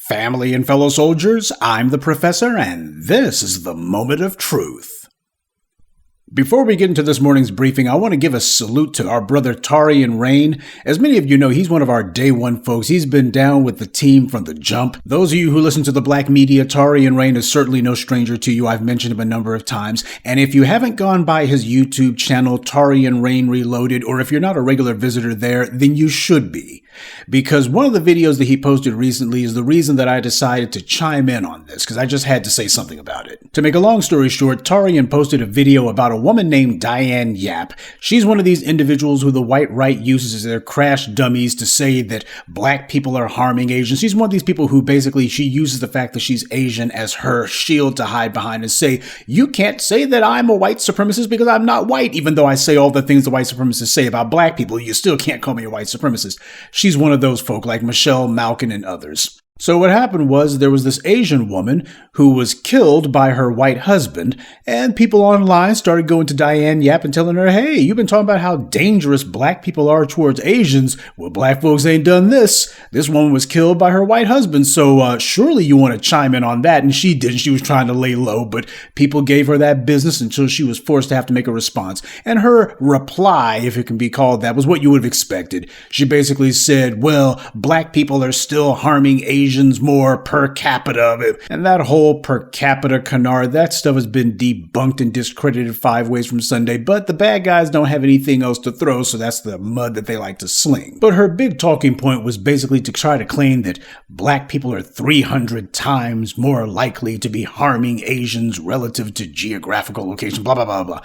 Family and fellow soldiers, I'm the Professor, and this is the Moment of Truth. Before we get into this morning's briefing, I want to give a salute to our brother Taurean Reign. As many of you know, he's one of our day one folks. He's been down with the team from the jump. Those of you who listen to the black media, Taurean Reign is certainly no stranger to you. I've mentioned him a number of times. And if you haven't gone by his YouTube channel, Taurean Reign Reloaded, or if you're not a regular visitor there, then you should be. Because one of the videos that he posted recently is the reason that I decided to chime in on this, because I just had to say something about it. To make a long story short, Taurean posted a video about a woman named Diane Yap. She's one of these individuals who the white right uses as their crash dummies to say that black people are harming Asians. She's one of these people who basically she uses the fact that she's Asian as her shield to hide behind and say, you can't say that I'm a white supremacist because I'm not white, even though I say all the things the white supremacists say about black people. You still can't call me a white supremacist. She's one of those folk like Michelle Malkin and others. So what happened was there was this Asian woman who was killed by her white husband, and people online started going to Diane Yap and telling her, hey, you've been talking about how dangerous black people are towards Asians. Well, black folks ain't done this. This woman was killed by her white husband, so surely you want to chime in on that. And she didn't. She was trying to lay low, but people gave her that business until she was forced to have to make a response. And her reply, if it can be called that, was what you would have expected. She basically said, well, black people are still harming Asians more per capita, and that whole per capita canard, that stuff has been debunked and discredited 5 ways from Sunday, but the bad guys don't have anything else to throw, so that's the mud that they like to sling. But her big talking point was basically to try to claim that black people are 300 times more likely to be harming Asians relative to geographical location, blah, blah, blah, blah.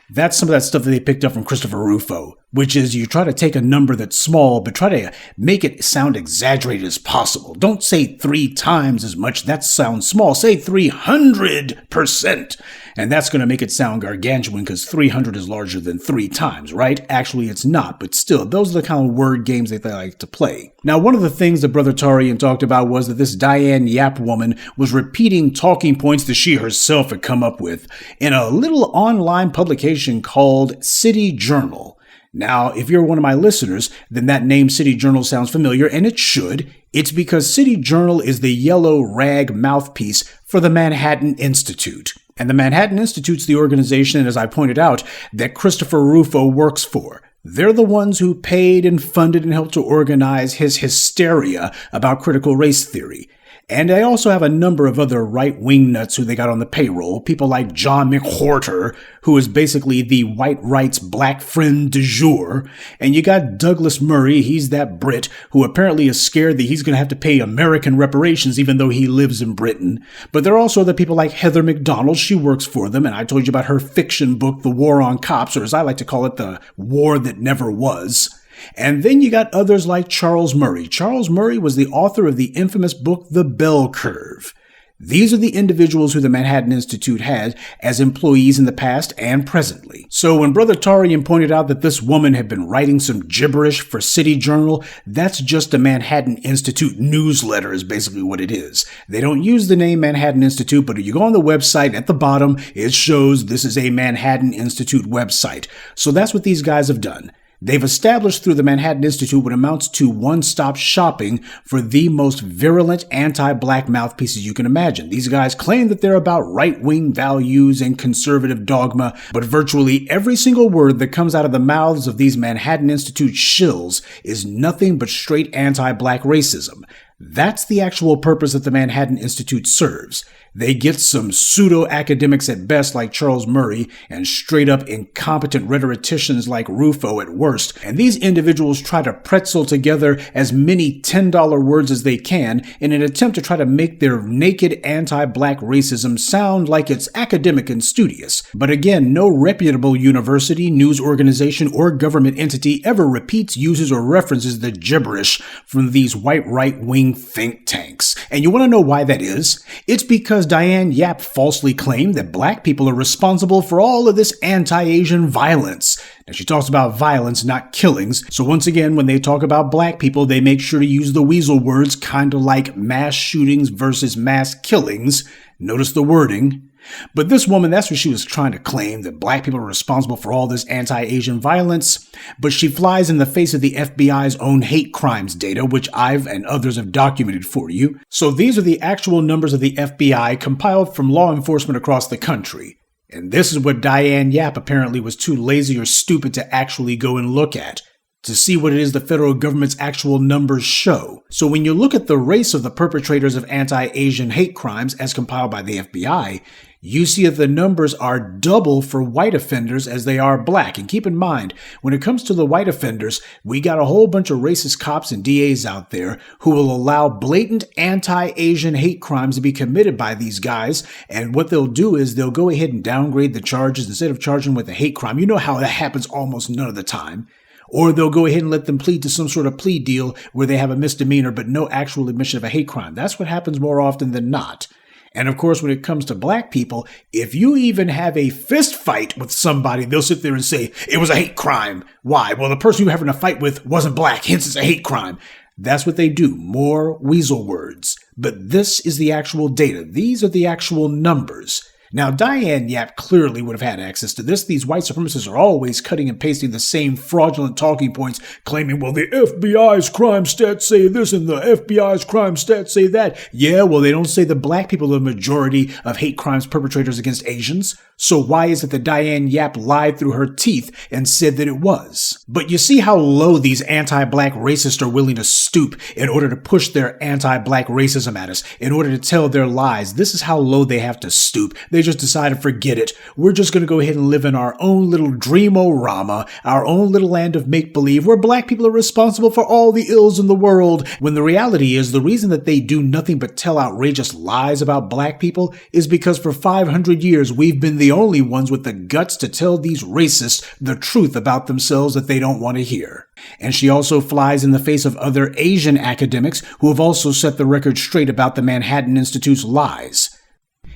That's some of that stuff that they picked up from Christopher Rufo, which is you try to take a number that's small, but try to make it sound exaggerated as possible. Don't say 3 times as much. That sounds small. Say 300%. And that's going to make it sound gargantuan because 300 is larger than 3 times, right? Actually, it's not, but still, those are the kind of word games that they like to play. Now, one of the things that Brother Taurean talked about was that this Diane Yap woman was repeating talking points that she herself had come up with in a little online publication called City Journal. Now, if you're one of my listeners, then that name City Journal sounds familiar, and it should. It's because City Journal is the yellow rag mouthpiece for the Manhattan Institute. And the Manhattan Institute's the organization, as I pointed out, that Christopher Rufo works for. They're the ones who paid and funded and helped to organize his hysteria about critical race theory. And they also have a number of other right-wing nuts who they got on the payroll, people like John McWhorter, who is basically the white right's black friend du jour. And you got Douglas Murray, he's that Brit, who apparently is scared that he's going to have to pay American reparations even though he lives in Britain. But there are also the people like Heather McDonald, she works for them, and I told you about her fiction book, The War on Cops, or as I like to call it, The War That Never Was. And then you got others like Charles Murray. Charles Murray was the author of the infamous book, The Bell Curve. These are the individuals who the Manhattan Institute had as employees in the past and presently. So when Brother Taurean pointed out that this woman had been writing some gibberish for City Journal, that's just a Manhattan Institute newsletter is basically what it is. They don't use the name Manhattan Institute, but if you go on the website at the bottom, it shows this is a Manhattan Institute website. So that's what these guys have done. They've established through the Manhattan Institute what amounts to one-stop shopping for the most virulent anti-black mouthpieces you can imagine. These guys claim that they're about right-wing values and conservative dogma, but virtually every single word that comes out of the mouths of these Manhattan Institute shills is nothing but straight anti-black racism. That's the actual purpose that the Manhattan Institute serves. They get some pseudo-academics at best like Charles Murray and straight-up incompetent rhetoricians like Rufo at worst, and these individuals try to pretzel together as many $10 words as they can in an attempt to try to make their naked anti-black racism sound like it's academic and studious. But again, no reputable university, news organization, or government entity ever repeats, uses, or references the gibberish from these white right-wing think tanks. And you want to know why that is? It's because Diane Yap falsely claimed that black people are responsible for all of this anti-Asian violence. Now, she talks about violence, not killings. So once again, when they talk about black people, they make sure to use the weasel words, kind of like mass shootings versus mass killings. Notice the wording. But this woman, that's what she was trying to claim, that black people are responsible for all this anti-Asian violence. But she flies in the face of the FBI's own hate crimes data, which I've and others have documented for you. So these are the actual numbers of the FBI compiled from law enforcement across the country. And this is what Diane Yap apparently was too lazy or stupid to actually go and look at, to see what it is the federal government's actual numbers show. So when you look at the race of the perpetrators of anti-Asian hate crimes as compiled by the FBI, you see that the numbers are double for white offenders as they are black. And keep in mind, when it comes to the white offenders, we got a whole bunch of racist cops and DAs out there who will allow blatant anti-Asian hate crimes to be committed by these guys. And what they'll do is they'll go ahead and downgrade the charges instead of charging with a hate crime. You know how that happens almost none of the time. Or they'll go ahead and let them plead to some sort of plea deal where they have a misdemeanor but no actual admission of a hate crime. That's what happens more often than not. And of course, when it comes to black people, if you even have a fist fight with somebody, they'll sit there and say, it was a hate crime. Why? Well, the person you're having a fight with wasn't black, hence it's a hate crime. That's what they do. More weasel words. But this is the actual data. These are the actual numbers. Now, Diane Yap clearly would have had access to this. These white supremacists are always cutting and pasting the same fraudulent talking points, claiming, well, the FBI's crime stats say this and the FBI's crime stats say that. Yeah, well, they don't say the black people are the majority of hate crimes perpetrators against Asians. So why is it that Diane Yap lied through her teeth and said that it was? But you see how low these anti-black racists are willing to stoop in order to push their anti-black racism at us, in order to tell their lies. This is how low they have to stoop. They just decided, forget it. We're just going to go ahead and live in our own little dream-o-rama, our own little land of make-believe, where black people are responsible for all the ills in the world. When the reality is, the reason that they do nothing but tell outrageous lies about black people is because for 500 years, we've been the only ones with the guts to tell these racists the truth about themselves that they don't want to hear. And she also flies in the face of other Asian academics who have also set the record straight about the Manhattan Institute's lies.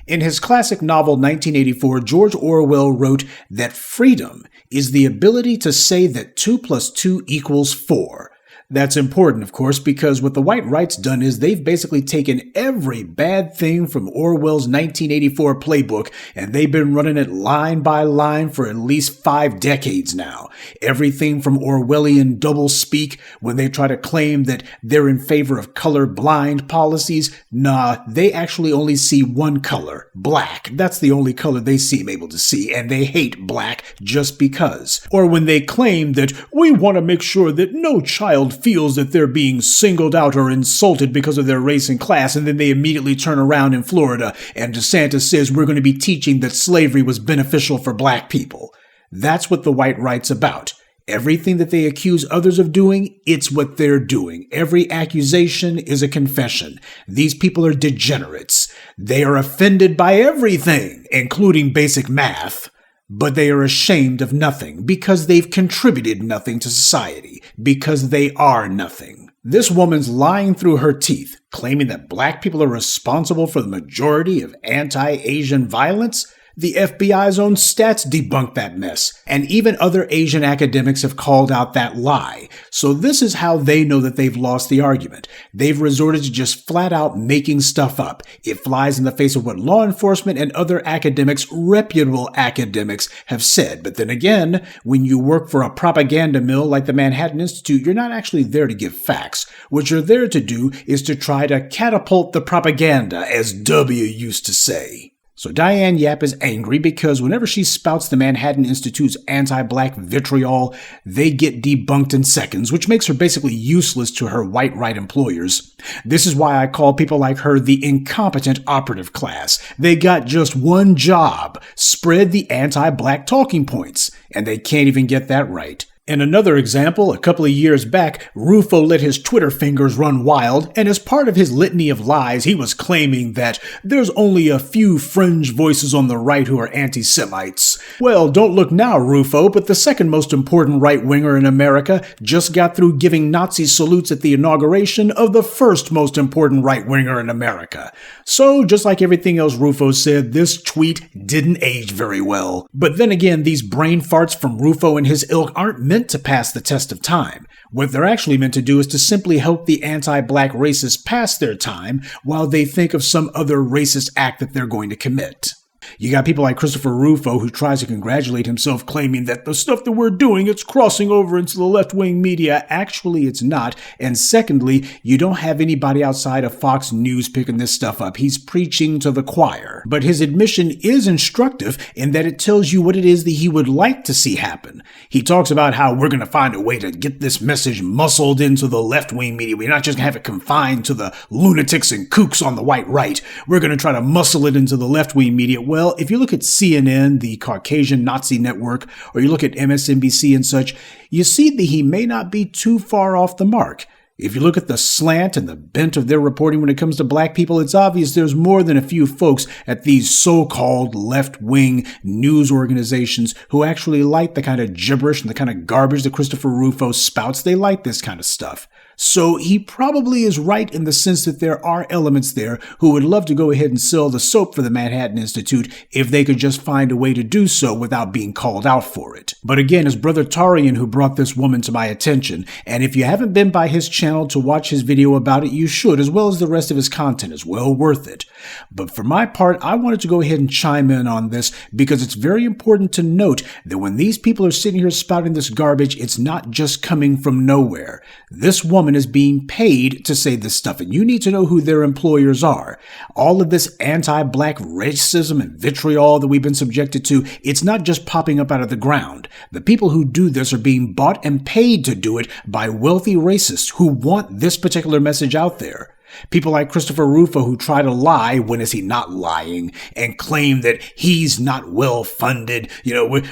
In his classic novel 1984, George Orwell wrote that freedom is the ability to say that 2 + 2 = 4. That's important, of course, because what the white right's done is they've basically taken every bad thing from Orwell's 1984 playbook, and they've been running it line by line for at least 5 decades now. Everything from Orwellian doublespeak, when they try to claim that they're in favor of color-blind policies. Nah, they actually only see one color, black. That's the only color they seem able to see, and they hate black just because. Or when they claim that we want to make sure that no child feels that they're being singled out or insulted because of their race and class, and then they immediately turn around in Florida and DeSantis says we're going to be teaching that slavery was beneficial for black people. That's what the white right's about. Everything that they accuse others of doing, it's what they're doing. Every accusation is a confession. These people are degenerates. They are offended by everything, including basic math. But they are ashamed of nothing because they've contributed nothing to society, because they are nothing. This woman's lying through her teeth, claiming that black people are responsible for the majority of anti-Asian violence. The FBI's own stats debunk that mess, and even other Asian academics have called out that lie. So this is how they know that they've lost the argument. They've resorted to just flat out making stuff up. It flies in the face of what law enforcement and other academics, reputable academics, have said. But then again, when you work for a propaganda mill like the Manhattan Institute, you're not actually there to give facts. What you're there to do is to try to catapult the propaganda, as W used to say. So Diane Yap is angry because whenever she spouts the Manhattan Institute's anti-black vitriol, they get debunked in seconds, which makes her basically useless to her white right employers. This is why I call people like her the incompetent operative class. They got just one job: spread the anti-black talking points, and they can't even get that right. In another example, a couple of years back, Rufo let his Twitter fingers run wild, and as part of his litany of lies, he was claiming that there's only a few fringe voices on the right who are anti-Semites. Well, don't look now, Rufo, but the second most important right-winger in America just got through giving Nazi salutes at the inauguration of the first most important right-winger in America. So, just like everything else Rufo said, this tweet didn't age very well. But then again, these brain farts from Rufo and his ilk aren't meant to pass the test of time. What they're actually meant to do is to simply help the anti-black racists pass their time while they think of some other racist act that they're going to commit. You got people like Christopher Rufo, who tries to congratulate himself, claiming that the stuff that we're doing, it's crossing over into the left-wing media. Actually, it's not. And secondly, you don't have anybody outside of Fox News picking this stuff up. He's preaching to the choir. But his admission is instructive in that it tells you what it is that he would like to see happen. He talks about how we're going to find a way to get this message muscled into the left-wing media. We're not just going to have it confined to the lunatics and kooks on the white right. We're going to try to muscle it into the left-wing media. Well, if you look at CNN, the Caucasian Nazi network, or you look at MSNBC and such, you see that he may not be too far off the mark. If you look at the slant and the bent of their reporting when it comes to black people, it's obvious there's more than a few folks at these so-called left-wing news organizations who actually like the kind of gibberish and the kind of garbage that Christopher Rufo spouts. They like this kind of stuff. So he probably is right in the sense that there are elements there who would love to go ahead and sell the soap for the Manhattan Institute if they could just find a way to do so without being called out for it. But again, it's Brother Taurean who brought this woman to my attention, and if you haven't been by his channel to watch his video about it, you should, as well as the rest of his content is well worth it. But for my part, I wanted to go ahead and chime in on this because it's very important to note that when these people are sitting here spouting this garbage, it's not just coming from nowhere. This woman is being paid to say this stuff, and you need to know who their employers are. All of this anti-black racism and vitriol that we've been subjected to, it's not just popping up out of the ground. The people who do this are being bought and paid to do it by wealthy racists who want this particular message out there. People like Christopher Rufo who try to lie, when is he not lying, and claim that he's not well funded.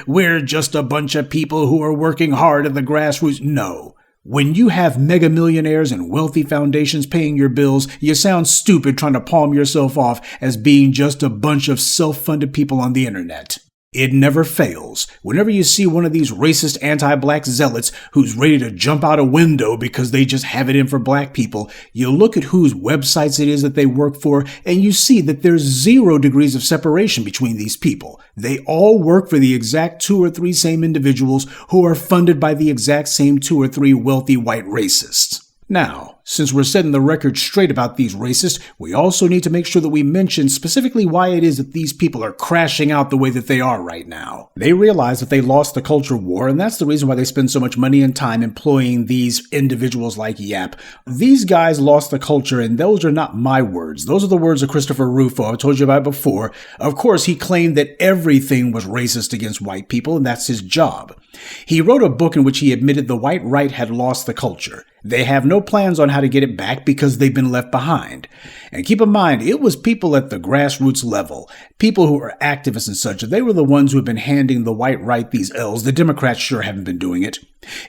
We're just a bunch of people who are working hard at the grassroots. No. When you have mega millionaires and wealthy foundations paying your bills, you sound stupid trying to palm yourself off as being just a bunch of self-funded people on the internet. It never fails. Whenever you see one of these racist anti-black zealots who's ready to jump out a window because they just have it in for black people, you look at whose websites it is that they work for, and you see that there's 0 degrees of separation between these people. They all work for the exact 2 or 3 same individuals who are funded by the exact same 2 or 3 wealthy white racists. Now, since we're setting the record straight about these racists, we also need to make sure that we mention specifically why it is that these people are crashing out the way that they are right now. They realize that they lost the culture war, and that's the reason why they spend so much money and time employing these individuals like Yap. These guys lost the culture, and those are not my words. Those are the words of Christopher Rufo. I told you about it before. Of course, he claimed that everything was racist against white people, and that's his job. He wrote a book in which he admitted the white right had lost the culture. They have no plans on how to get it back because they've been left behind. And keep in mind, it was people at the grassroots level, people who are activists and such, they were the ones who have been handing the white right these L's. The Democrats sure haven't been doing it.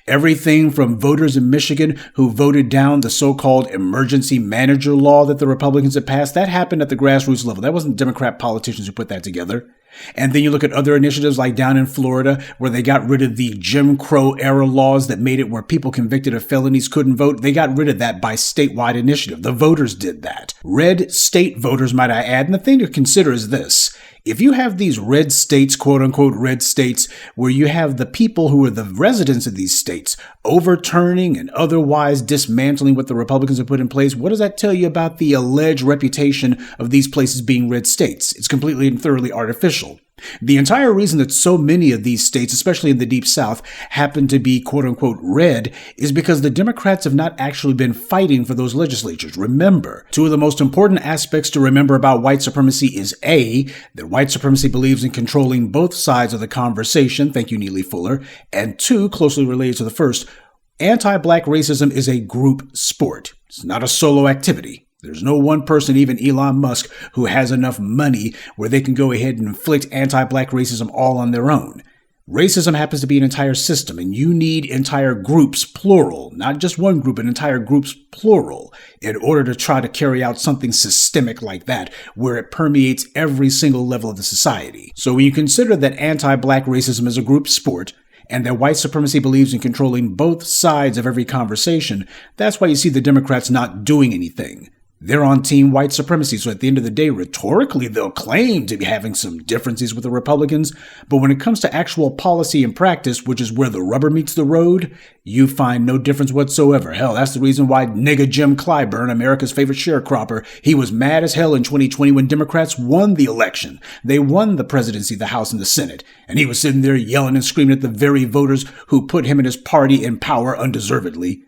Everything from voters in Michigan who voted down the so-called emergency manager law that the Republicans had passed, that happened at the grassroots level. That wasn't Democrat politicians who put that together. And then you look at other initiatives like down in Florida where they got rid of the Jim Crow era laws that made it where people convicted of felonies couldn't vote. They got rid of that by statewide initiative. The voters did that. Red state voters, might I add. And the thing to consider is this. If you have these red states, quote unquote red states, where you have the people who are the residents of these states overturning and otherwise dismantling what the Republicans have put in place, what does that tell you about the alleged reputation of these places being red states? It's completely and thoroughly artificial. The entire reason that so many of these states, especially in the Deep South, happen to be quote-unquote red is because the Democrats have not actually been fighting for those legislatures. Remember, 2 of the most important aspects to remember about white supremacy is A, that white supremacy believes in controlling both sides of the conversation, thank you Neely Fuller, and 2, closely related to the first, anti-black racism is a group sport. It's not a solo activity. There's no one person, even Elon Musk, who has enough money where they can go ahead and inflict anti-black racism all on their own. Racism happens to be an entire system, and you need entire groups, plural, not just one group, but entire groups, plural, in order to try to carry out something systemic like that, where it permeates every single level of the society. So when you consider that anti-black racism is a group sport, and that white supremacy believes in controlling both sides of every conversation, that's why you see the Democrats not doing anything. They're on team white supremacy, so at the end of the day, rhetorically, they'll claim to be having some differences with the Republicans, but when it comes to actual policy and practice, which is where the rubber meets the road, you find no difference whatsoever. Hell, that's the reason why nigga Jim Clyburn, America's favorite sharecropper, he was mad as hell in 2020 when Democrats won the election. They won the presidency, the House, and the Senate, and he was sitting there yelling and screaming at the very voters who put him and his party in power undeservedly.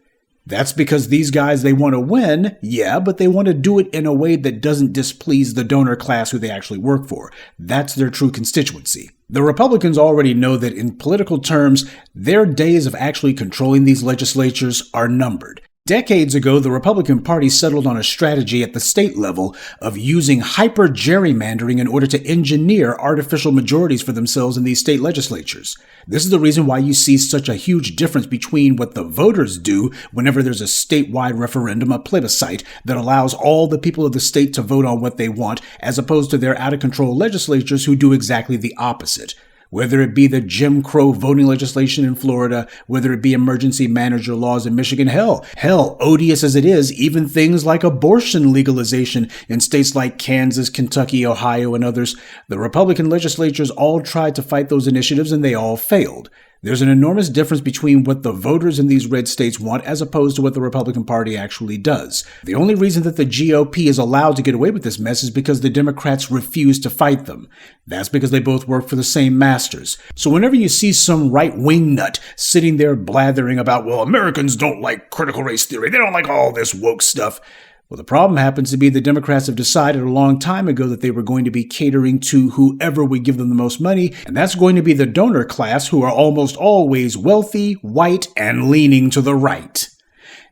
That's because these guys, they want to win, yeah, but they want to do it in a way that doesn't displease the donor class who they actually work for. That's their true constituency. The Republicans already know that in political terms, their days of actually controlling these legislatures are numbered. Decades ago, the Republican Party settled on a strategy at the state level of using hyper-gerrymandering in order to engineer artificial majorities for themselves in these state legislatures. This is the reason why you see such a huge difference between what the voters do whenever there's a statewide referendum, a plebiscite, that allows all the people of the state to vote on what they want, as opposed to their out-of-control legislatures who do exactly the opposite. Whether it be the Jim Crow voting legislation in Florida, whether it be emergency manager laws in Michigan, hell, odious as it is, even things like abortion legalization in states like Kansas, Kentucky, Ohio, and others, the Republican legislatures all tried to fight those initiatives and they all failed. There's an enormous difference between what the voters in these red states want as opposed to what the Republican Party actually does. The only reason that the GOP is allowed to get away with this mess is because the Democrats refuse to fight them. That's because they both work for the same masters. So whenever you see some right-wing nut sitting there blathering about, well, Americans don't like critical race theory, they don't like all this woke stuff, well, the problem happens to be the Democrats have decided a long time ago that they were going to be catering to whoever would give them the most money, and that's going to be the donor class, who are almost always wealthy, white, and leaning to the right.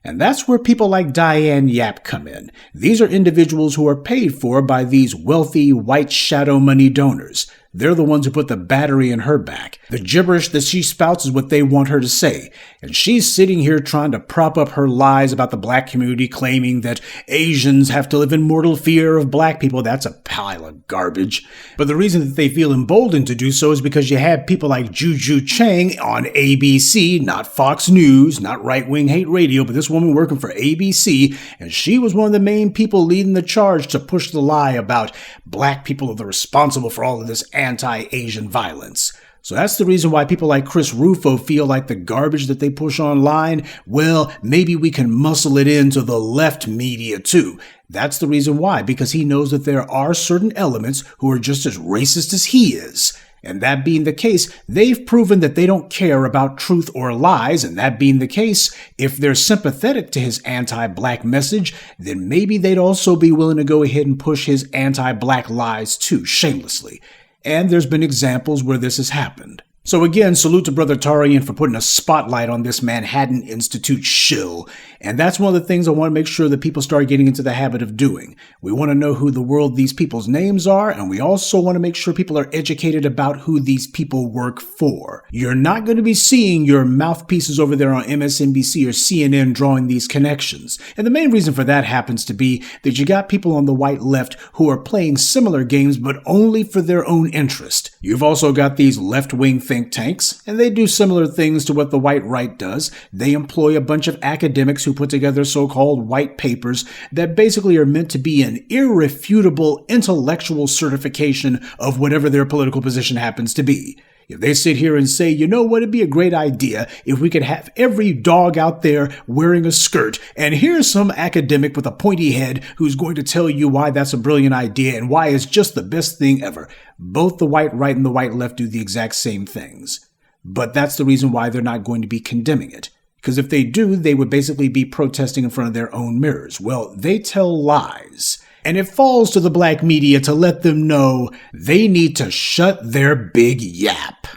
And that's where people like Diane Yap come in. These are individuals who are paid for by these wealthy, white shadow money donors. They're the ones who put the battery in her back. The gibberish that she spouts is what they want her to say. And she's sitting here trying to prop up her lies about the black community, claiming that Asians have to live in mortal fear of black people. That's a pile of garbage. But the reason that they feel emboldened to do so is because you have people like Juju Chang on ABC, not Fox News, not right-wing hate radio, but this woman working for ABC, and she was one of the main people leading the charge to push the lie about black people are the responsible for all of this anti-Asian violence. So that's the reason why people like Chris Rufo feel like the garbage that they push online, well, maybe we can muscle it into the left media too. That's the reason why, because he knows that there are certain elements who are just as racist as he is. And that being the case, they've proven that they don't care about truth or lies, and that being the case, if they're sympathetic to his anti-black message, then maybe they'd also be willing to go ahead and push his anti-black lies too, shamelessly. And there's been examples where this has happened. So again, salute to Brother Taurean for putting a spotlight on this Manhattan Institute shill. And that's one of the things I want to make sure that people start getting into the habit of doing. We want to know who the world these people's names are, and we also want to make sure people are educated about who these people work for. You're not going to be seeing your mouthpieces over there on MSNBC or CNN drawing these connections. And the main reason for that happens to be that you got people on the white left who are playing similar games, but only for their own interest. You've also got these left-wing think tanks, and they do similar things to what the white right does. They employ a bunch of academics who put together so-called white papers that basically are meant to be an irrefutable intellectual certification of whatever their political position happens to be. If they sit here and say, you know what, it'd be a great idea if we could have every dog out there wearing a skirt, and here's some academic with a pointy head who's going to tell you why that's a brilliant idea and why it's just the best thing ever. Both the white right and the white left do the exact same things. But that's the reason why they're not going to be condemning it. Because if they do, they would basically be protesting in front of their own mirrors. Well, they tell lies. And it falls to the black media to let them know they need to shut their big yap.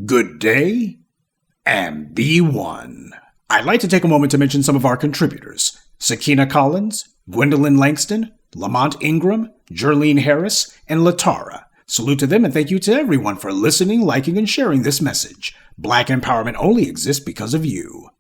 Good day, and be one. I'd like to take a moment to mention some of our contributors. Sakina Collins, Gwendolyn Langston, Lamont Ingram, Jerlene Harris, and Latara. Salute to them and thank you to everyone for listening, liking, and sharing this message. Black empowerment only exists because of you.